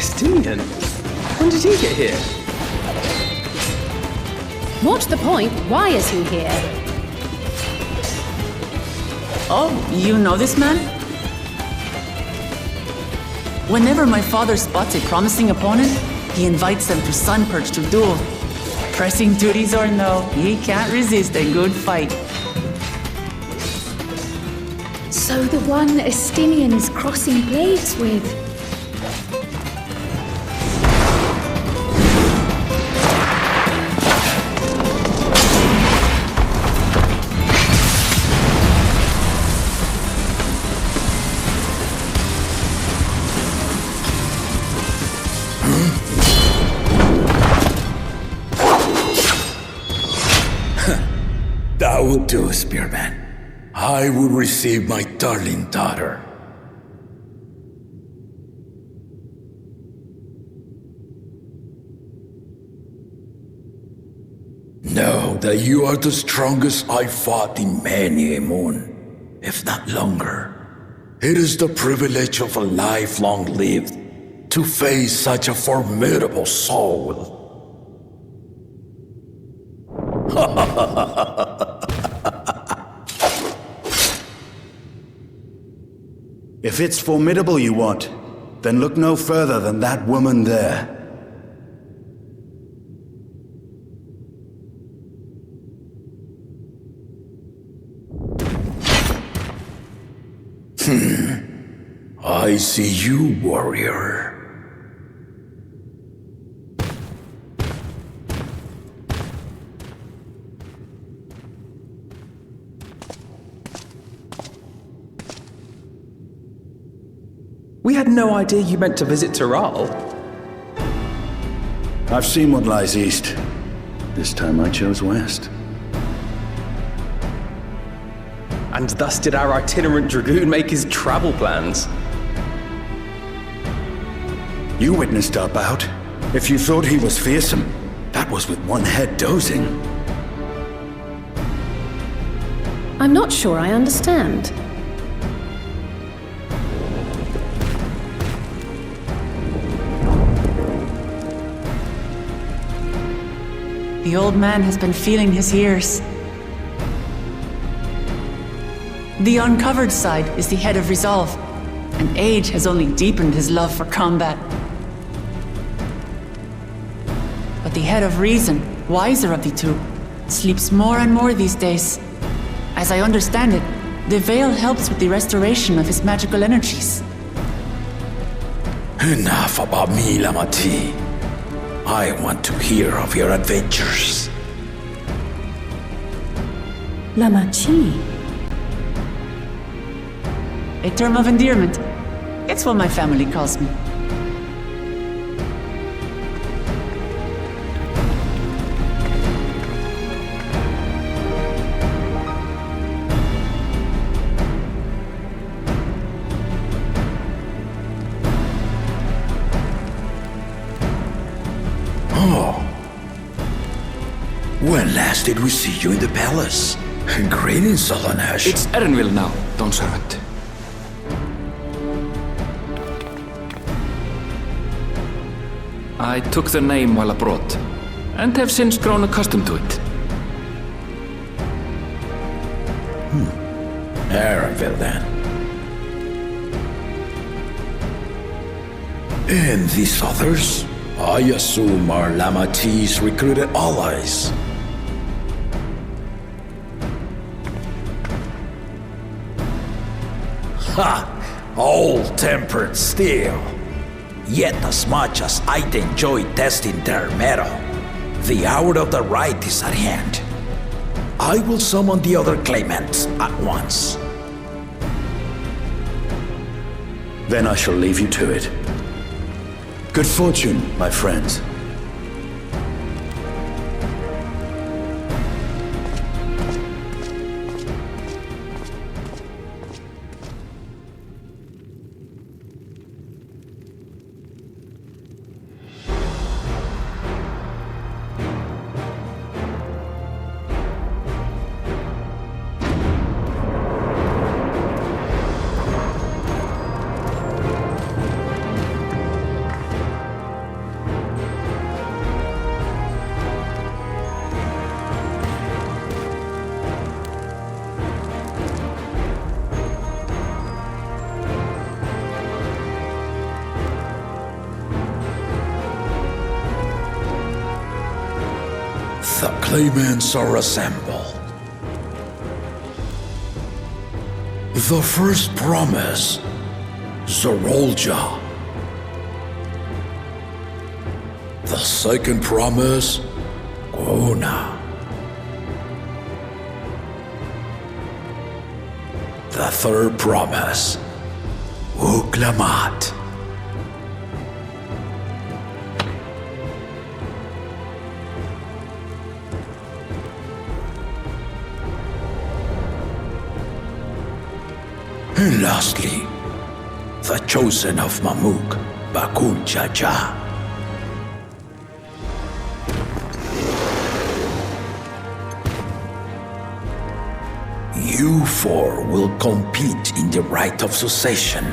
Estinian? When did he get here? What's the point? Why is he here? Oh, you know this man? Whenever my father spots a promising opponent, he invites them to Sunperch to duel. Pressing duties or no, he can't resist a good fight. So the one Estinian is crossing blades with. That would do, Spearman. I will receive my darling daughter. Know that you are the strongest I fought in many a moon, if not longer. It is the privilege of a life long lived to face such a formidable soul. If it's formidable you want, then look no further than that woman there. I see you, warrior. We had no idea you meant to visit Tyrol. I've seen what lies east. This time I chose west. And thus did our itinerant dragoon make his travel plans. You witnessed our bout. If you thought he was fearsome, that was with one head dozing. I'm not sure I understand. The old man has been feeling his years. The uncovered side is the head of resolve, and age has only deepened his love for combat. But the head of reason, wiser of the two, sleeps more and more these days. As I understand it, the veil helps with the restoration of his magical energies. Enough about me, Lamati. I want to hear of your adventures. Lamachi. A term of endearment. It's what my family calls me. When last did we see you in the palace? Greetings, Solanash. It's Erenville now, Don Servant. I took the name while abroad, and have since grown accustomed to it. Erenville, then. And these others? I assume are Lamati's recruited allies. Ha! All-tempered steel. Yet as much as I'd enjoy testing their metal, the hour of the right is at hand. I will summon the other claimants at once. Then I shall leave you to it. Good fortune, my friends. claimants are assembled. The first promise, Zorolja. The second promise, Gona. The third promise, Uklamat. And lastly, the chosen of Mamuk, Bakul Jaja. You four will compete in the rite of succession,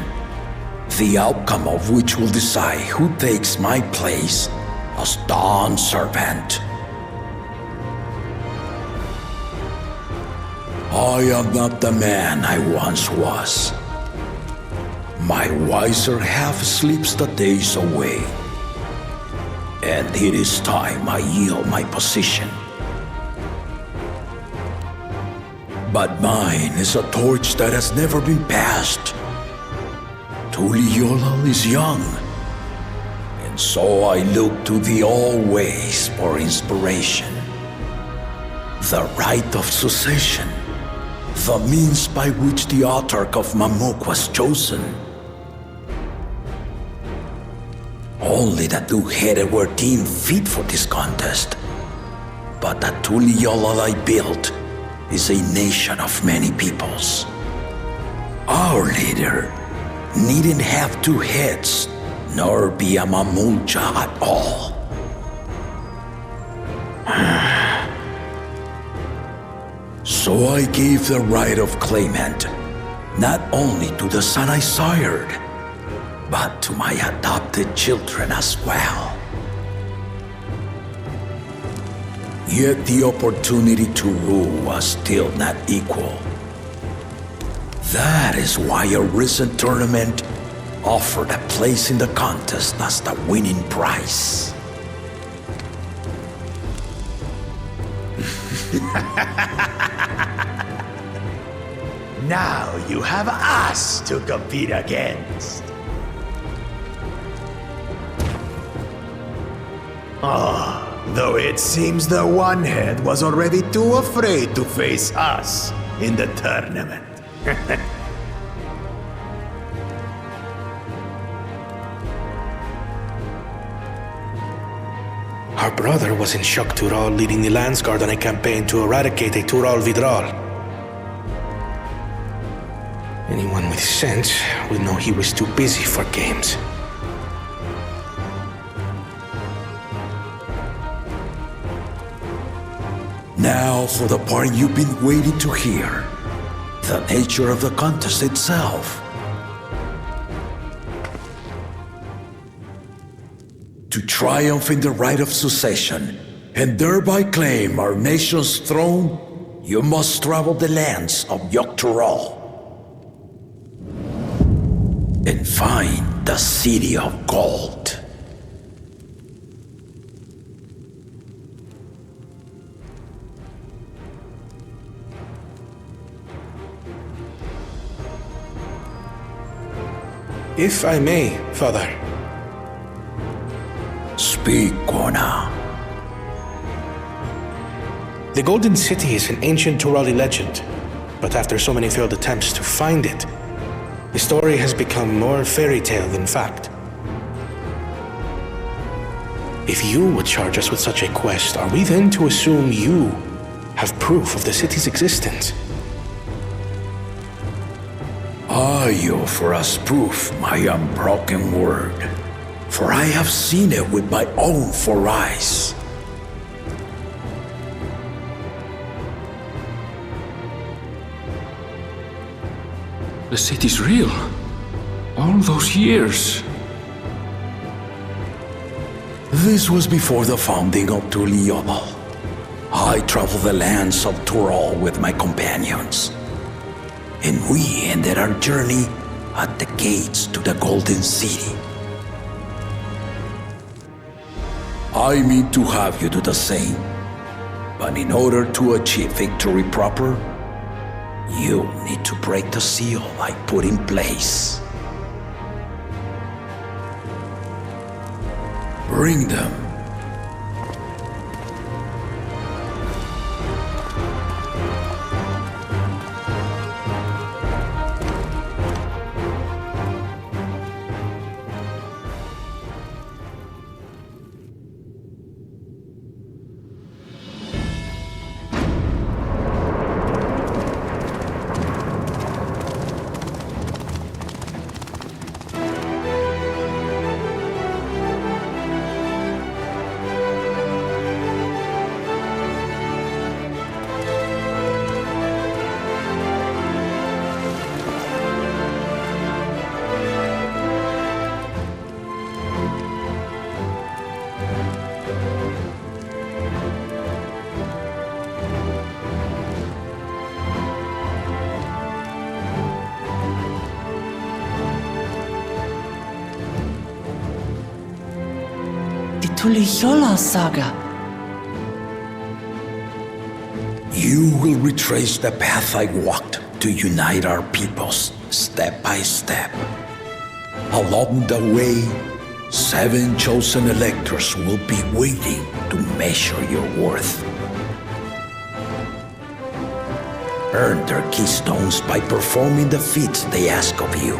the outcome of which will decide who takes my place as Dawn Servant. I am not the man I once was. My wiser half sleeps the days away, and it is time I yield my position. But mine is a torch that has never been passed. Tuliyola is young, and so I look to the always for inspiration. The rite of succession, the means by which the autarch of Mamuk was chosen. Only the two-headed were deemed fit for this contest, but the Tuliyola I built is a nation of many peoples. Our leader needn't have two heads, nor be a Mamulja at all. So I gave the right of claimant not only to the son I sired, but to my adopted children as well. Yet the opportunity to rule was still not equal. That is why a recent tournament offered a place in the contest as the winning prize. Now you have us to compete against. Though it seems the one-head was already too afraid to face us in the tournament. Our brother was in Shock Tural leading the Landsguard on a campaign to eradicate a Tural Vidral. Anyone with sense would know he was too busy for games. Now for the part you've been waiting to hear. The nature of the contest itself. To triumph in the rite of succession, and thereby claim our nation's throne, you must travel the lands of Yogg-Tural and find the City of Gold. If I may, Father. Speak, Gona. The Golden City is an ancient Turali legend, but after so many failed attempts to find it, the story has become more fairy tale than fact. If you would charge us with such a quest, are we then to assume you have proof of the city's existence? I offer as proof my unbroken word, for I have seen it with my own four eyes. The city's real. All those years. This was before the founding of Tuliyola. I traveled the lands of Tural with my companions, and we ended our journey at the gates to the Golden City. I mean to have you do the same, But in order to achieve victory proper, you'll need to break the seal I put in place. Bring them. Tuliyola saga. You will retrace the path I walked to unite our peoples step by step. Along the way, 7 chosen electors will be waiting to measure your worth. Earn their keystones by performing the feats they ask of you.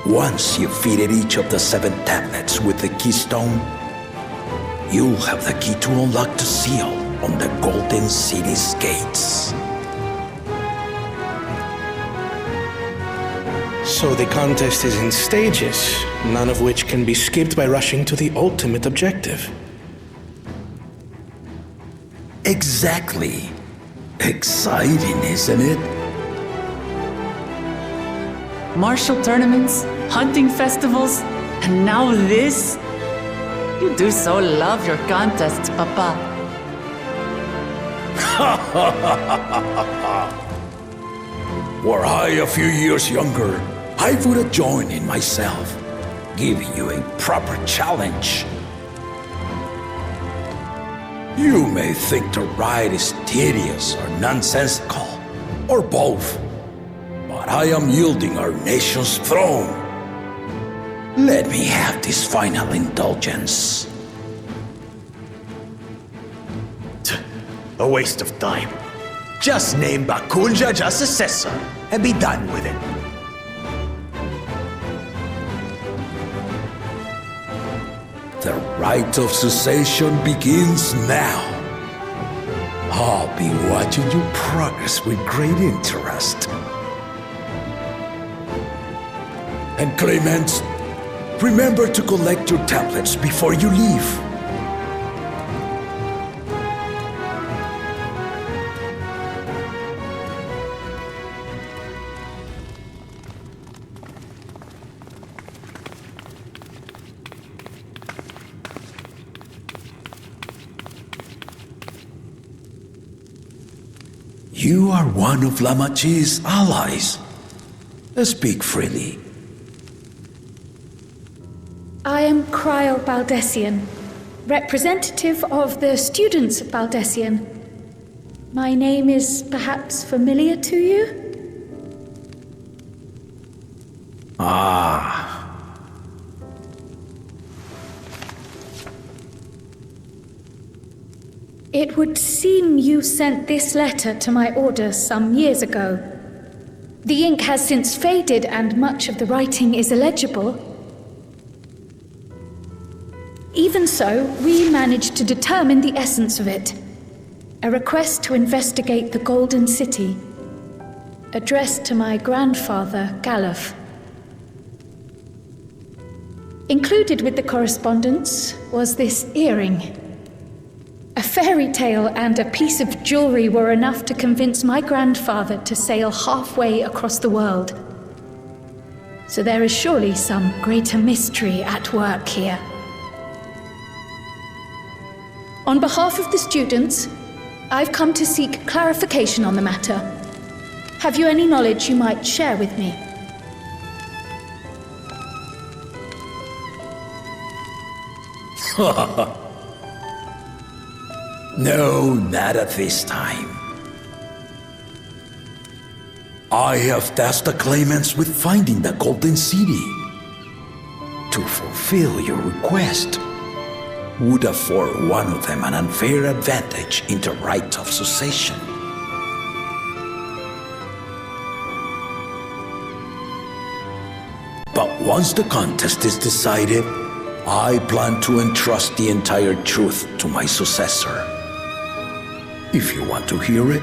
Once you've fitted each of the 7 tablets with the keystone, you'll have the key to unlock the seal on the Golden City's gates. So the contest is in stages, none of which can be skipped by rushing to the ultimate objective. Exactly. Exciting, isn't it? Martial tournaments, hunting festivals, and now this? You do so love your contests, Papa. Were I a few years younger, I would have joined in myself, giving you a proper challenge. You may think the ride is tedious or nonsensical, or both, but I am yielding our nation's throne. Let me have this final indulgence. A waste of time. Just name Bakulja just successor and be done with it. The rite of cessation begins now. I'll be watching you progress with great interest. And Clemens, remember to collect your tablets before you leave. You are one of Lamachi's allies. Speak freely. I am Cryle Baldessian, representative of the students of Baldessian. My name is perhaps familiar to you? Ah. It would seem you sent this letter to my order some years ago. The ink has since faded and much of the writing is illegible. Even so, we managed to determine the essence of it. A request to investigate the Golden City, addressed to my grandfather, Galuf. Included with the correspondence was this earring. A fairy tale and a piece of jewelry were enough to convince my grandfather to sail halfway across the world. So there is surely some greater mystery at work here. On behalf of the students, I've come to seek clarification on the matter. Have you any knowledge you might share with me? No, not at this time. I have tasked the claimants with finding the Golden City. To fulfill your request would afford one of them an unfair advantage in the right of succession. But once the contest is decided, I plan to entrust the entire truth to my successor. If you want to hear it,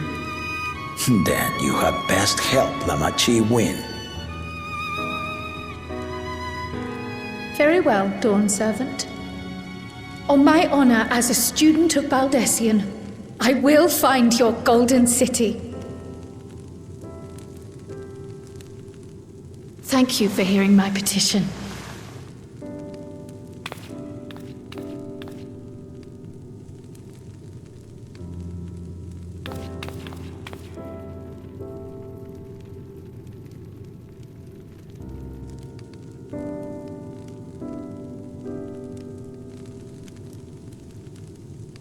then you had best help Lamachi win. Very well, Dawn Servant. On my honor as a student of Baldessian, I will find your Golden City. Thank you for hearing my petition.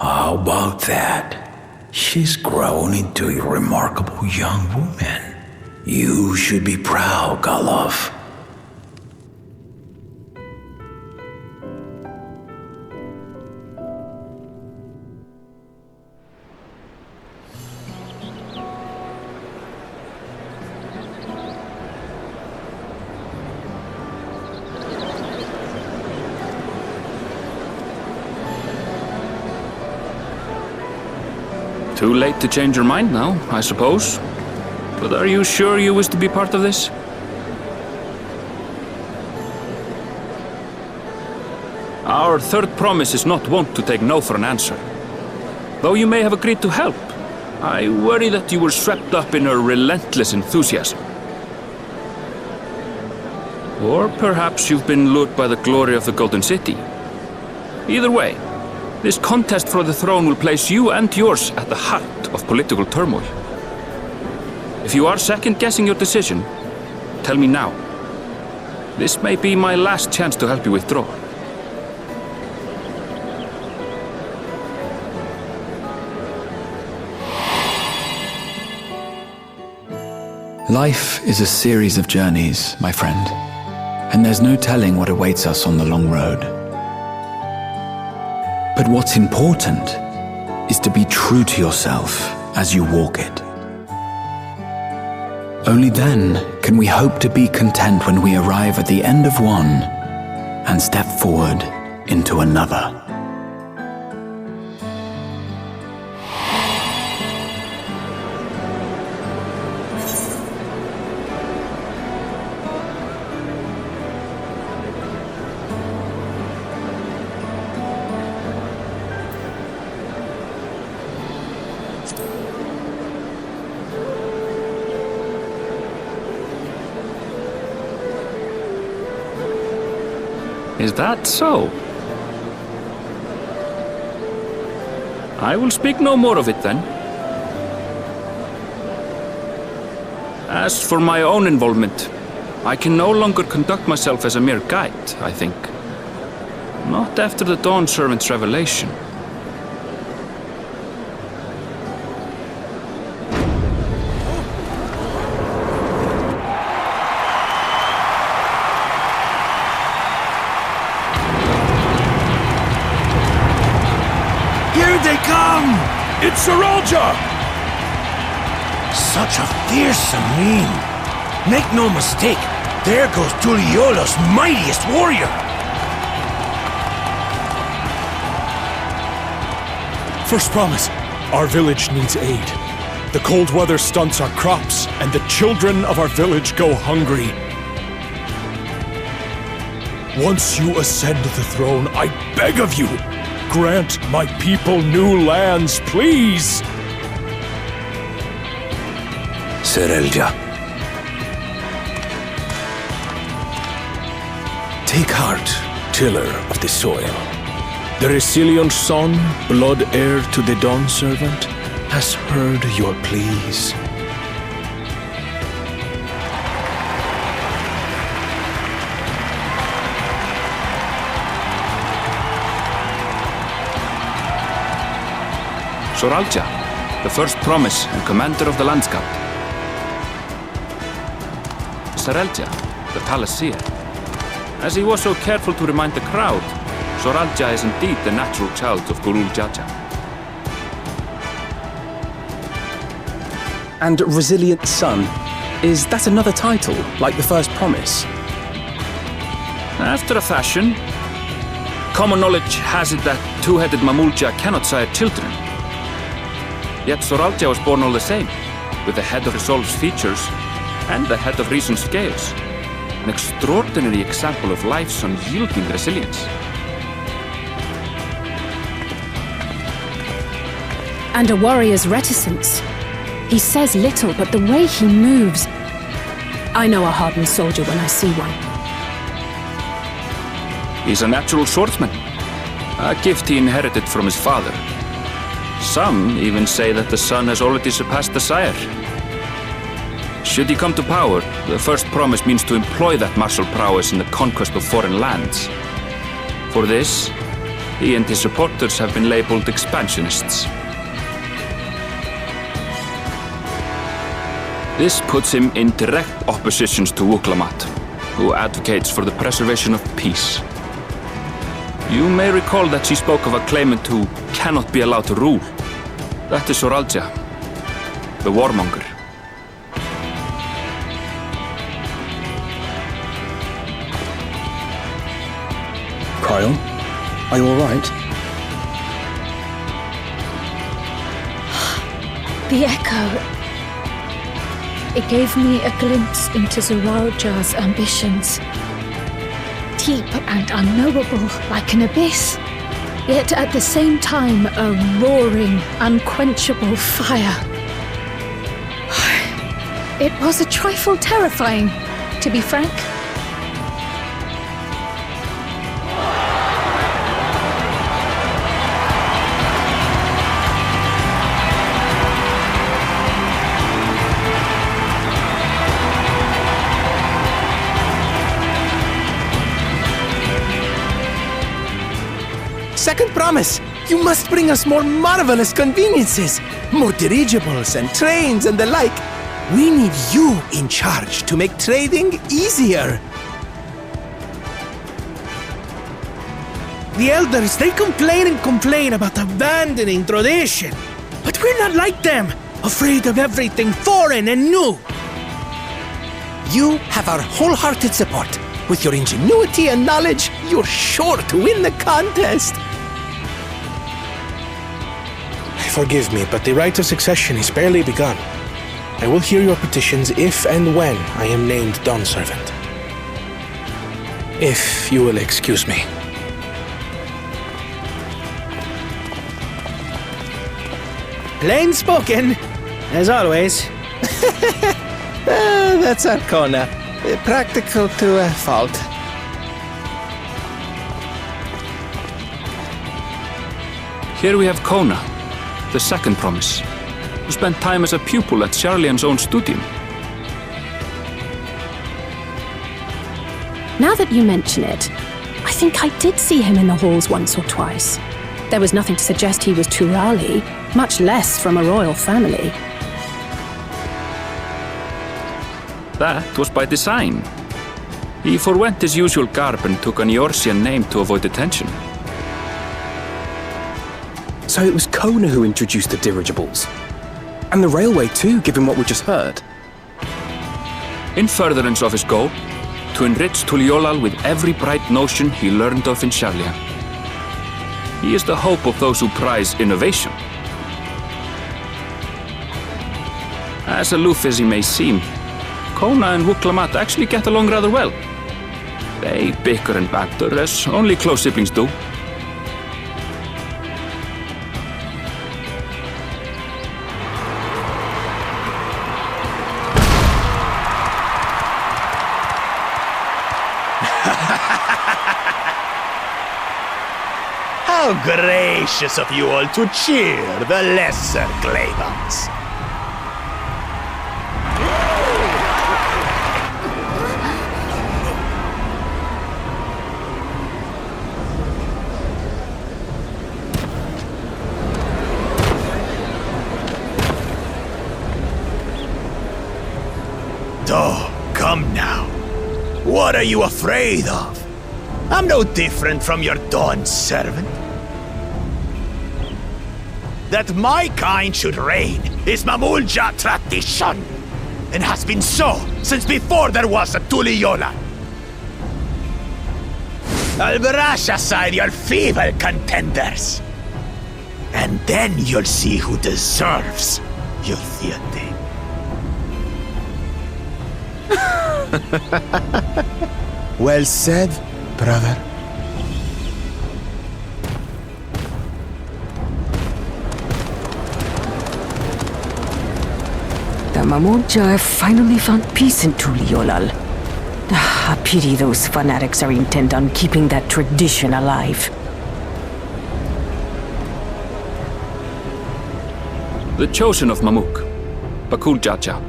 How about that? She's grown into a remarkable young woman. You should be proud, Galov. Too late to change your mind now, I suppose. But are you sure you wish to be part of this? Our third promise is not wont to take no for an answer. Though you may have agreed to help, I worry that you were swept up in her relentless enthusiasm. Or perhaps you've been lured by the glory of the Golden City. Either way, this contest for the throne will place you and yours at the heart of political turmoil. If you are second-guessing your decision, tell me now. This may be my last chance to help you withdraw. Life is a series of journeys, my friend, and there's no telling what awaits us on the long road. But what's important is to be true to yourself as you walk it. Only then can we hope to be content when we arrive at the end of one and step forward into another. Is that so? I will speak no more of it then. As for my own involvement, I can no longer conduct myself as a mere guide, I think. Not after the Dawn Servant's revelation. It's Saralja! Such a fearsome mien. Make no mistake, there goes Tuliola's mightiest warrior! First promise, our village needs aid. The cold weather stunts our crops, and the children of our village go hungry. Once you ascend the throne, I beg of you, grant my people new lands, please! Saralja. Take heart, tiller of the soil. The resilient son, blood heir to the Dawn Servant, has heard your pleas. Soralja, the first promise and commander of the Landscape. Sarelja, the palace seer. As he was so careful to remind the crowd, Soralja is indeed the natural child of Gurul Jaja. And Resilient Son, is that another title, like the first promise? After a fashion. Common knowledge has it that two-headed Mamulja cannot sire children. Yet Soralja was born all the same, with the head of Resolve's features and the head of Reason's scales. An extraordinary example of life's unyielding resilience. And a warrior's reticence. He says little, but the way he moves... I know a hardened soldier when I see one. He's a natural swordsman, a gift he inherited from his father. Some even say that the son has already surpassed the sire. Should he come to power, the first promise means to employ that martial prowess in the conquest of foreign lands. For this, he and his supporters have been labeled expansionists. This puts him in direct opposition to Wuklamat, who advocates for the preservation of peace. You may recall that she spoke of a claimant who cannot be allowed to rule. That is Soralja, the warmonger. Cryon, are you alright? The echo. It gave me a glimpse into Zoralja's ambitions. Deep and unknowable, like an abyss. Yet at the same time, a roaring, unquenchable fire. It was a trifle terrifying, to be frank. Second promise! You must bring us more marvelous conveniences! More dirigibles and trains and the like! We need you in charge to make trading easier! The elders, they complain and complain about abandoning tradition. But we're not like them, afraid of everything foreign and new! You have our wholehearted support. With your ingenuity and knowledge, you're sure to win the contest! Forgive me, but the rite of succession is barely begun. I will hear your petitions if and when I am named Dawn Servant. If you will excuse me. Plain spoken, as always. That's Arcona. Practical to a fault. Here we have Kona, the second promise, who spent time as a pupil at Charlian's own studium. Now that you mention it, I think I did see him in the halls once or twice. There was nothing to suggest he was Turali, much less from a royal family. That was by design. He forwent his usual garb and took an Eorzean name to avoid attention. So it was Kona who introduced the dirigibles. And the railway too, given what we just heard. In furtherance of his goal, to enrich Tuliolal with every bright notion he learned of in Charlian. He is the hope of those who prize innovation. As aloof as he may seem, Kona and Wuklamat actually get along rather well. They bicker and banter as only close siblings do. How gracious of you all to cheer the lesser Clavans. are you afraid of? I'm no different from your Dawn servant. That my kind should reign is Mamulja tradition, and has been so since before there was a Tuliyola. I'll brush aside your feeble contenders, and then you'll see who deserves your deity. Well said, brother. The Mamulja have finally found peace in Tuliolal. A pity those fanatics are intent on keeping that tradition alive. The chosen of Mamuk, Bakul Jaja,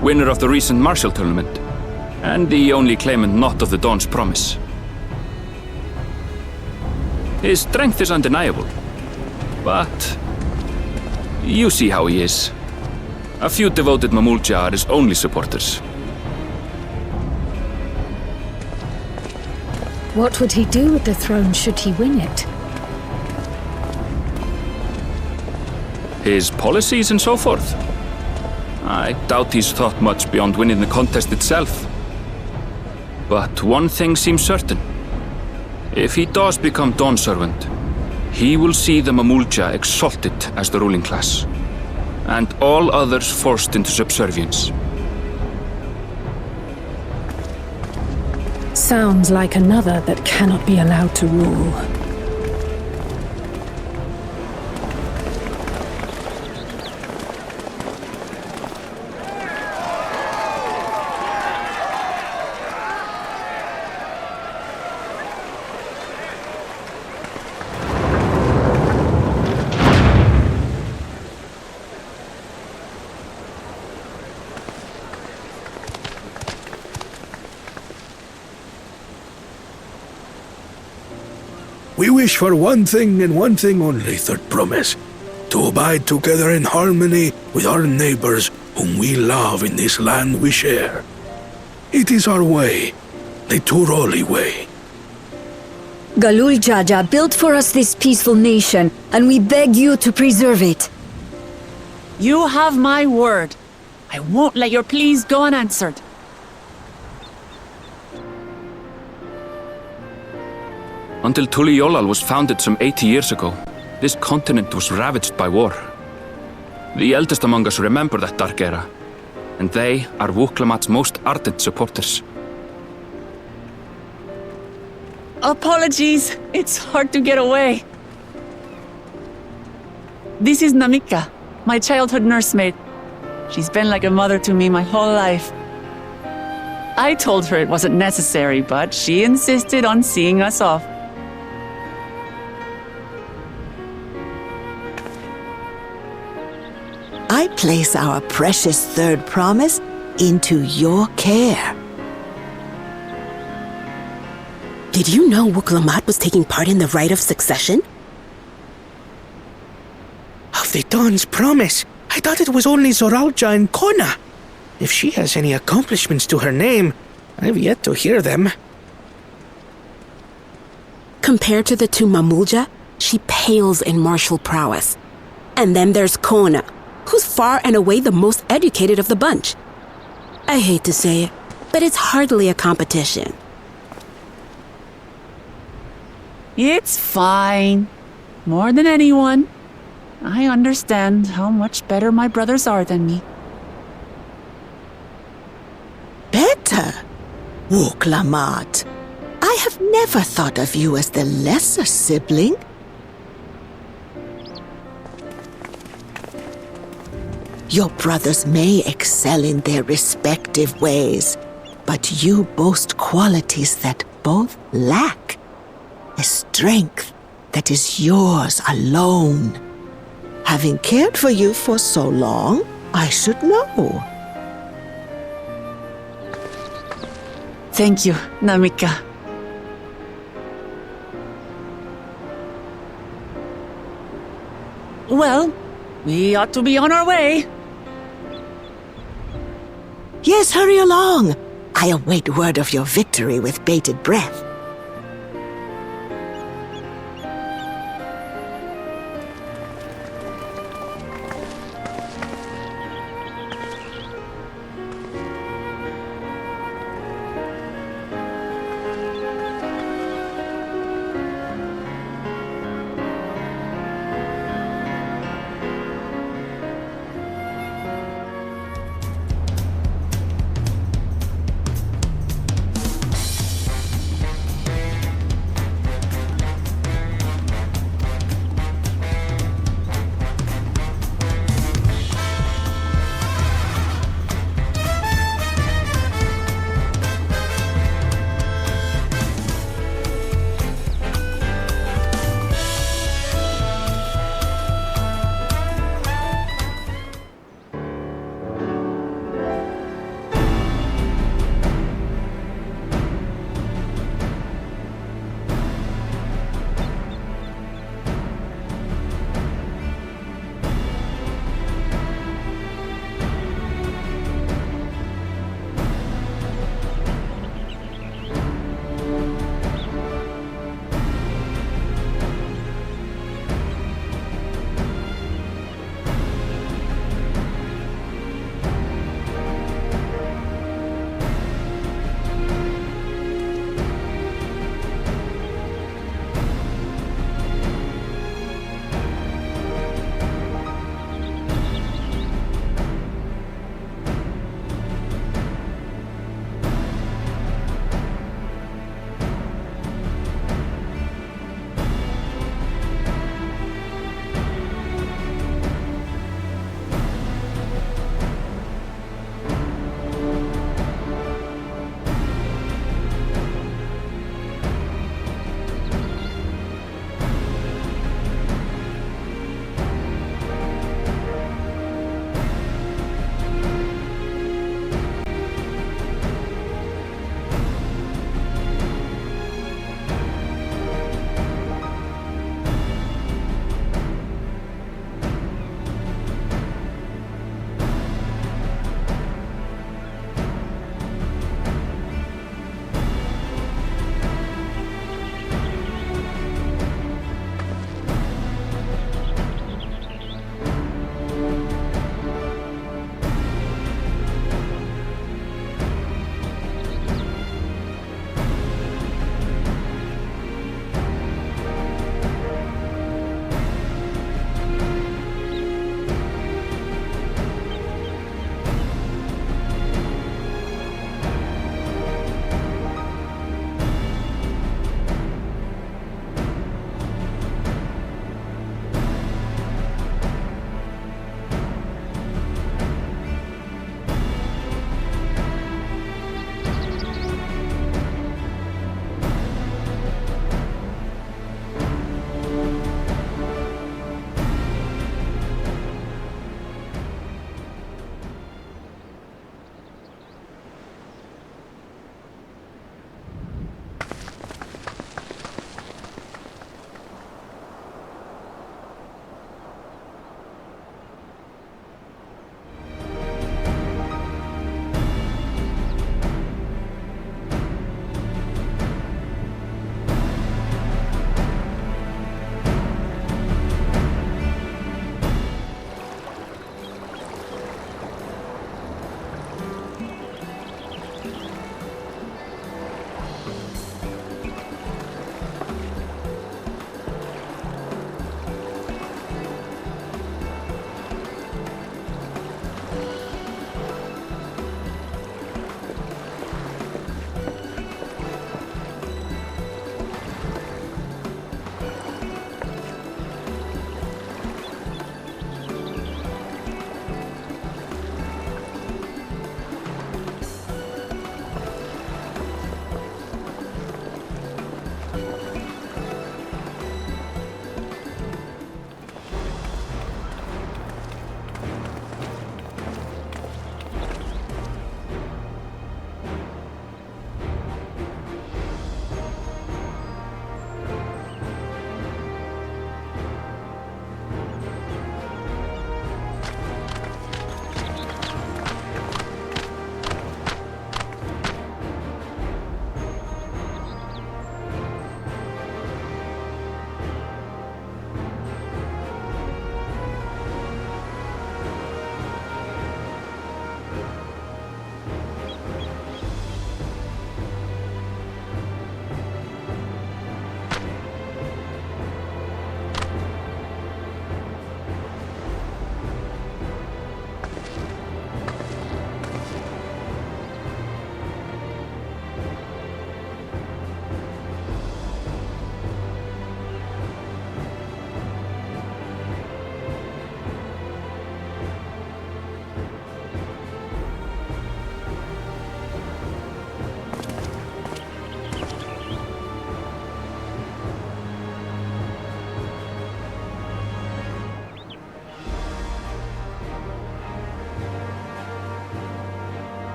winner of the recent martial tournament, and the only claimant not of the Dawn's promise. His strength is undeniable, but you see how he is. A few devoted Mamulja are his only supporters. What would he do with the throne should he win it? His policies and so forth. I doubt he's thought much beyond winning the contest itself. But one thing seems certain. If he does become Dawn servant, he will see the Mamulja exalted as the ruling class, and all others forced into subservience. Sounds like another that cannot be allowed to rule. We wish for one thing and one thing only, Third Promise. To abide together in harmony with our neighbors whom we love in this land we share. It is our way, the Turoli way. Galul Jaja built for us this peaceful nation, and we beg you to preserve it. You have my word. I won't let your pleas go unanswered. Until Tuliolal was founded some 80 years ago, this continent was ravaged by war. The eldest among us remember that dark era, and they are Wuklamat's most ardent supporters. Apologies, it's hard to get away. This is Namika, my childhood nursemaid. She's been like a mother to me my whole life. I told her it wasn't necessary, but she insisted on seeing us off. I place our precious Third Promise into your care. Did you know Wuklamat was taking part in the rite of succession? Of the Dawn's Promise? I thought it was only Zoralja and Kona. If she has any accomplishments to her name, I've yet to hear them. Compared to the two Mamulja, she pales in martial prowess. And then there's Kona, who's far and away the most educated of the bunch. I hate to say it, but it's hardly a competition. It's fine. More than anyone. I understand how much better my brothers are than me. Better? Wuklamat, I have never thought of you as the lesser sibling. Your brothers may excel in their respective ways, but you boast qualities that both lack. A strength that is yours alone. Having cared for you for so long, I should know. Thank you, Namika. Well, we ought to be on our way. Yes, hurry along. I await word of your victory with bated breath.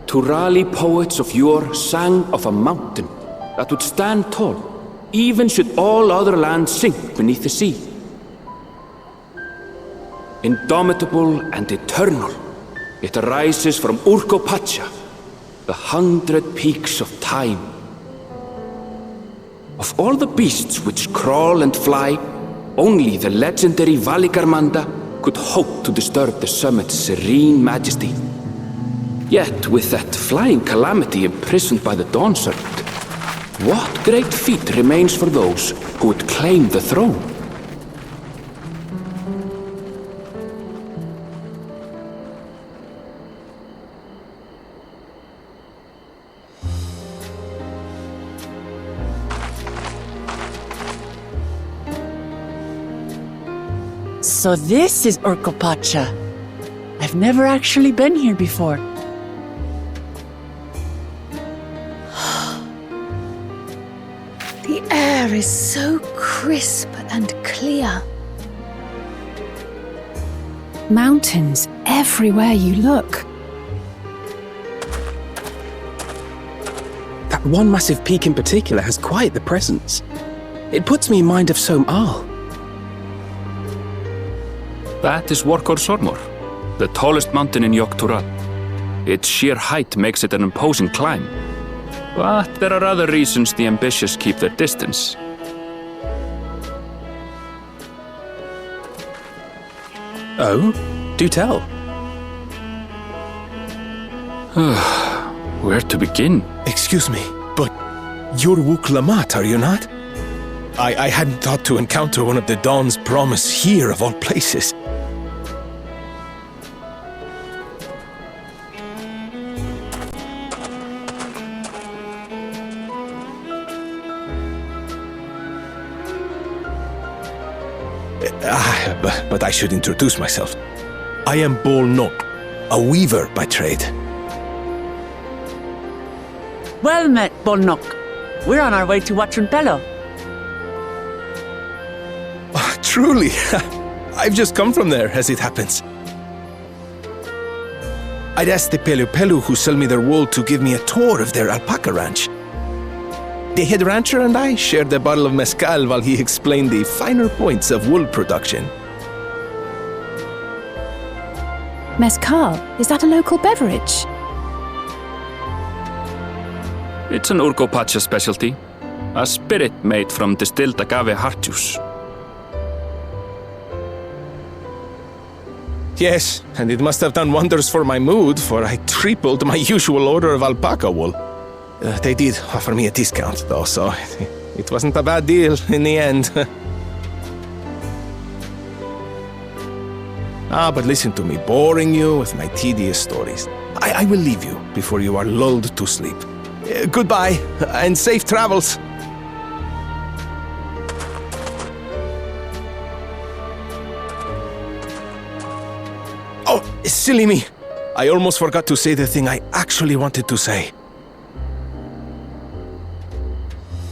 Turali poets of yore sang of a mountain that would stand tall, even should all other lands sink beneath the sea. Indomitable and eternal, it arises from Urkopacha, the 100 peaks of time. Of all the beasts which crawl and fly, only the legendary Valigarmanda could hope to disturb the summit's serene majesty. Yet, with that flying calamity imprisoned by the Dawn Serpent, what great feat remains for those who would claim the throne? So this is Urkopacha. I've never actually been here before. The air is so crisp and clear. Mountains everywhere you look. That one massive peak in particular has quite the presence. It puts me in mind of Som-Al. That is Workor Sormor, the tallest mountain in Yogg-Tural. Its sheer height makes it an imposing climb. But there are other reasons the ambitious keep their distance. Oh? Do tell. Where to begin? Excuse me, but you're Wuk Lamat, are you not? I hadn't thought to encounter one of the Dawn's promise here, of all places. But I should introduce myself. I am Bol Nok, a weaver by trade. Well met, Bolnok. We're on our way to Watranpelo. Truly, I've just come from there, as it happens. I'd asked the Pelu who sell me their wool to give me a tour of their alpaca ranch. The head rancher and I shared a bottle of mezcal while he explained the finer points of wool production. Mezcal, is that a local beverage? It's an Urkopacha specialty, a spirit made from distilled agave heart juice. Yes, and it must have done wonders for my mood, for I tripled my usual order of alpaca wool. They did offer me a discount, though, so it wasn't a bad deal in the end. But listen to me, boring you with my tedious stories. I will leave you before you are lulled to sleep. Goodbye, and safe travels. Oh, silly me. I almost forgot to say the thing I actually wanted to say.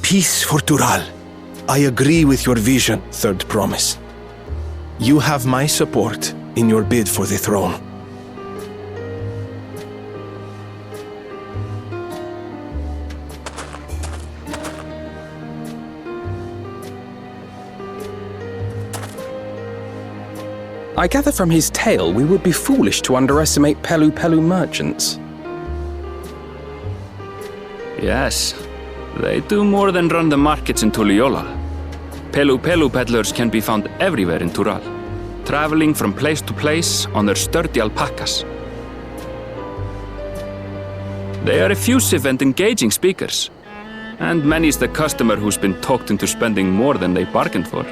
Peace for Tural. I agree with your vision, Third Promise. You have my support in your bid for the throne. I gather from his tale we would be foolish to underestimate Pelu merchants. Yes, they do more than run the markets in Tuliyollal. Pelu peddlers can be found everywhere in Tural, traveling from place to place on their sturdy alpacas. They are effusive and engaging speakers, and many's the customer who's been talked into spending more than they bargained for.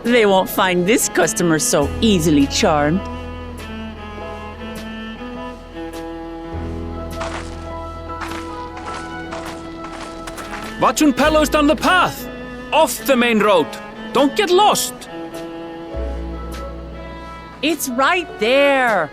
They won't find this customer so easily charmed. Watranpelo's down the path! Off the main road! Don't get lost! It's right there!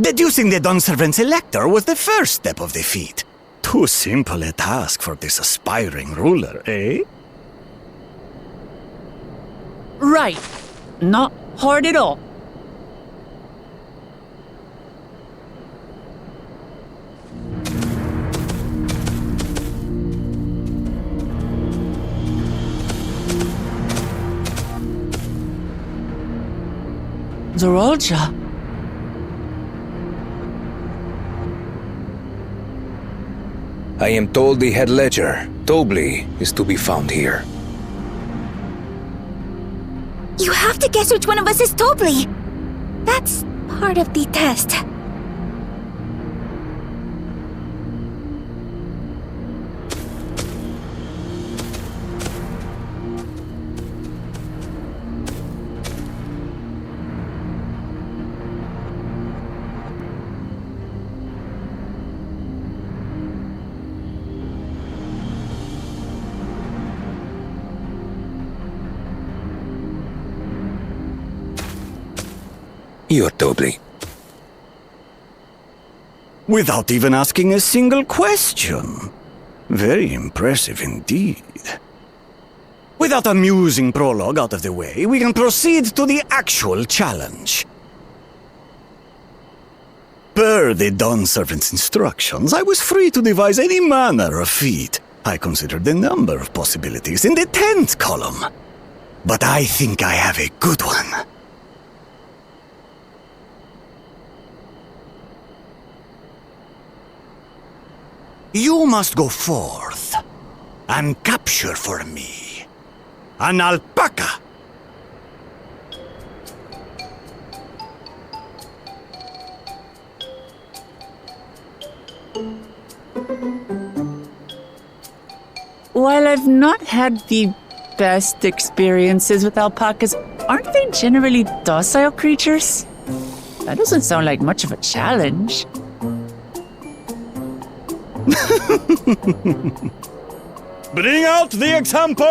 Deducing the Dunservant's elector was the first step of the feat. Too simple a task for this aspiring ruler, eh? Right. Not hard at all. Zorolja. I am told the head ledger, Tobli, is to be found here. You have to guess which one of us is Tobli. That's part of the test. You're Tobli. Without even asking a single question. Very impressive indeed. With that amusing prologue out of the way, we can proceed to the actual challenge. Per the Dawn Servant's instructions, I was free to devise any manner of feat. I considered a number of possibilities in the 10th column. But I think I have a good one. You must go forth and capture for me an alpaca. While I've not had the best experiences with alpacas, aren't they generally docile creatures? That doesn't sound like much of a challenge. Bring out the example!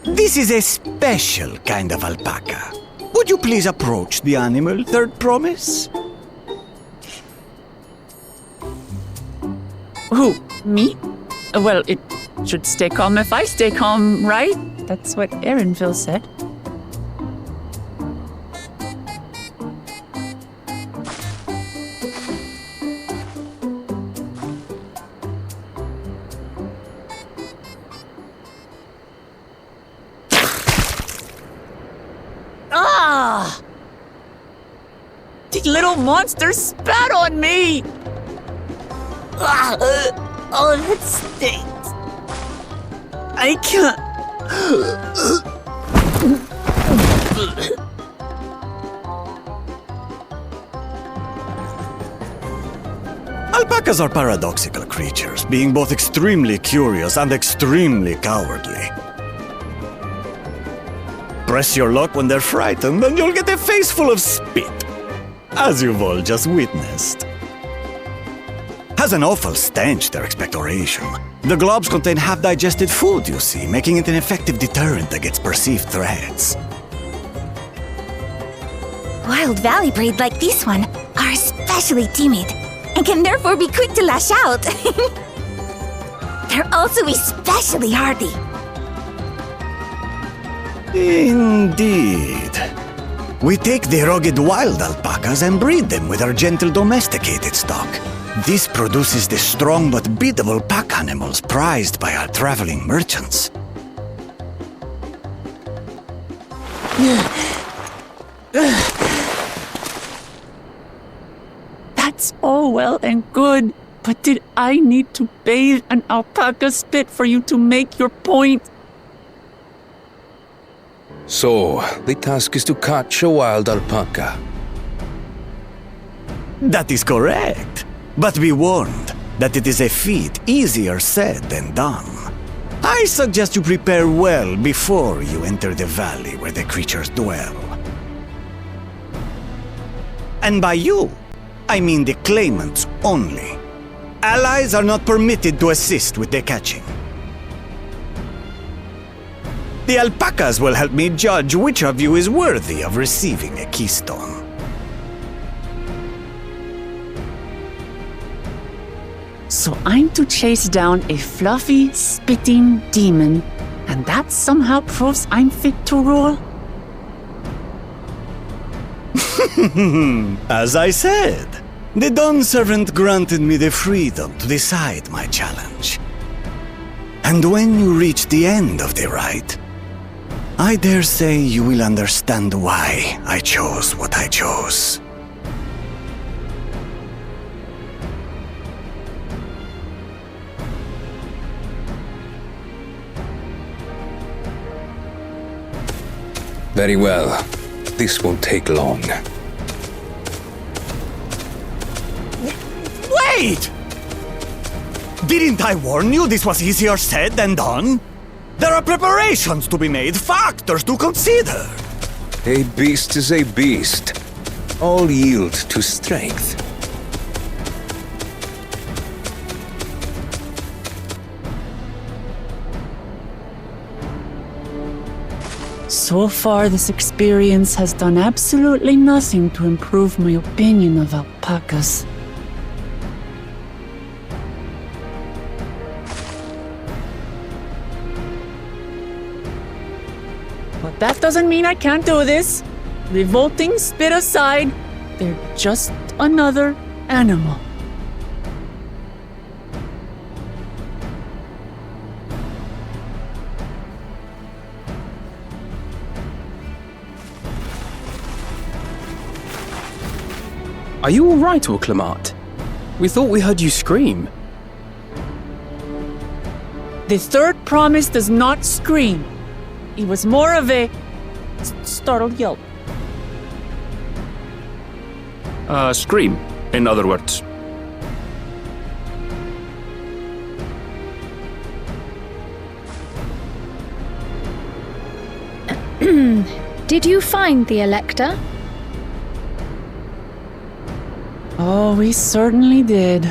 This is a special kind of alpaca. Would you please approach the animal, Third Promise? Who? Me? Well, it should stay calm if I stay calm, right? That's what Erinville said. Ah! The little monster spat on me! Oh, that stinks. I can't. Alpacas are paradoxical creatures, being both extremely curious and extremely cowardly. Press your luck when they're frightened, and you'll get a face full of spit, as you've all just witnessed. Has an awful stench, their expectoration. The globs contain half-digested food, you see, making it an effective deterrent against perceived threats. Wild valley breed like this one are especially timid and can therefore be quick to lash out. They're also especially hardy. Indeed. We take the rugged wild alpacas and breed them with our gentle domesticated stock. This produces the strong but beatable pack animals prized by our traveling merchants. That's all well and good, but did I need to bathe an alpaca spit for you to make your point? So, the task is to catch a wild alpaca. That is correct. But be warned that it is a feat easier said than done. I suggest you prepare well before you enter the valley where the creatures dwell. And by you, I mean the claimants only. Allies are not permitted to assist with their catching. The alpacas will help me judge which of you is worthy of receiving a keystone. So I'm to chase down a fluffy, spitting demon, and that somehow proves I'm fit to rule? As I said, the Dawn Servant granted me the freedom to decide my challenge. And when you reach the end of the rite, I dare say you will understand why I chose what I chose. Very well. This won't take long. Wait! Didn't I warn you this was easier said than done? There are preparations to be made, factors to consider. A beast is a beast. All yield to strength. So far, this experience has done absolutely nothing to improve my opinion of alpacas. But that doesn't mean I can't do this. Revolting spit aside, they're just another animal. Are you all right, Orclamat? We thought we heard you scream. The third promise does not scream. It was more of a startled yelp. Scream, in other words. Did you find the Elector? Oh, we certainly did.